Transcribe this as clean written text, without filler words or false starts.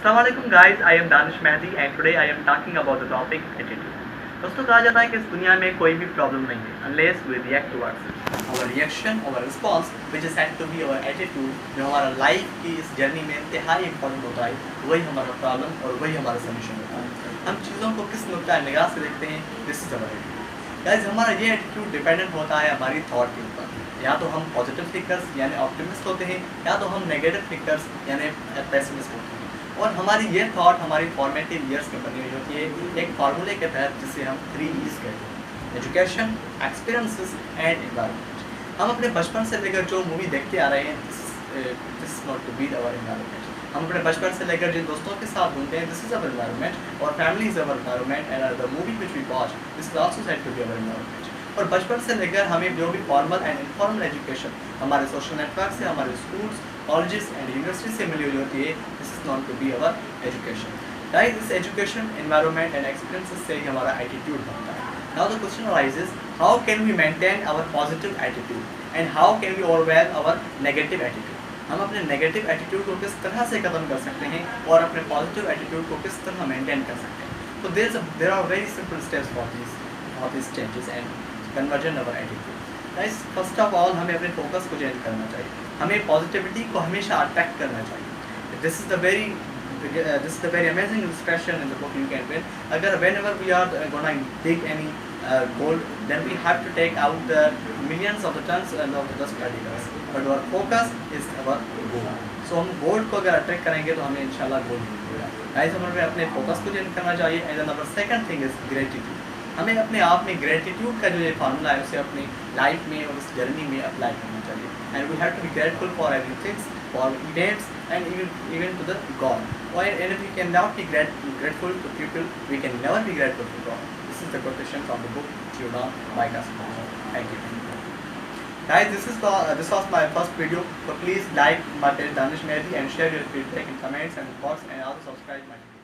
Assalamualaikum guys, I am Danish Mahdi and today I am talking about the topic attitude. दोस्तों कहा जाता है कि इस दुनिया में कोई भी प्रॉब्लम नहीं है unless we react towards it. Our reaction, our response, which is said to be our attitude, जो हमारा लाइफ की इस जर्नी में इंतहाई इंपॉर्टेंट होता है, वही हमारा प्रॉब्लम और वही हमारा सोल्यूशन होता है. हम चीज़ों को किस नुक्ता निगाह से देखते हैं, this is our attitude. Guys हमारा ये एटीट्यूड डिपेंडेंट होता है हमारी थॉट के ऊपर. या तो हम पॉजिटिव थिंकर्स यानी ऑप्टिमिस्ट होते हैं या तो हम नेगेटिव थिंकर्स यानी पेसिमिस्ट होते हैं. और हमारी ये थॉट हमारी फॉर्मेटिव ईयर्स में बनी हुई होती है एक फार्मूले के तहत जिसे हम 3 E's कहते हैं: एजुकेशन, एक्सपीरियंसेस एंड एनवायरनमेंट. हम अपने बचपन से लेकर जो मूवी देखते आ रहे हैं, this is not to be our environment. हम अपने बचपन से लेकर जिन दोस्तों के साथ घूमते हैं, दिस इज अवर एनवायरनमेंट. और family is our environment and the movie which we watch, this is also said to be our environment. और बचपन से लेकर हमें जो भी फॉर्मल एंड इनफॉर्मल एजुकेशन हमारे सोशल नेटवर्क से, हमारे स्कूल्स, कॉलेजेस एंड यूनिवर्सिटी से मिली हुई होती है, this is not to be our education. Guys this education, environment and experiences से ही हमारा एटीट्यूड बनता है. Now the question arises, how can we maintain our positive attitude and how can we overwhelm our negative attitude. हम अपने negative attitude को किस तरह से खत्म कर सकते हैं और अपने पॉजिटिव एटीट्यूड को किस तरह मेंटेन कर सकते हैं. तो there are very simple steps for this changes and conversion our attitude. Guys first of all हमें अपने फोकस को चेंज करना चाहिए. हमें पॉजिटिविटी को हमेशा अट्रैक्ट करना चाहिए. This is the very amazing expression in the book you can win. अगर whenever we are gonna take any goal, then we have to take out the millions of the tons and of the dust particles, but our focus is our goal. So हम गोल को अगर attract करेंगे तो हमें इंशाल्लाह गोल मिलेगा. Guys हमें अपने फोकस को चेंज करना चाहिए. And number second thing is gratitude. हमें अपने आप में ग्रेटिट्यूड का जो ये फार्मूला है उसे अपनी लाइफ में और इस जर्नी में अप्लाई करना चाहिए. And we have to be grateful for everything, for events and even to the god. And if we can not be grateful to people, we can never be grateful to god. This is the quotation from the book Tuna by Kasper. Thank you. Guys, this was my first video. So please like my page Danish Mahdi and share your feedback in comments and thoughts, and also subscribe my channel.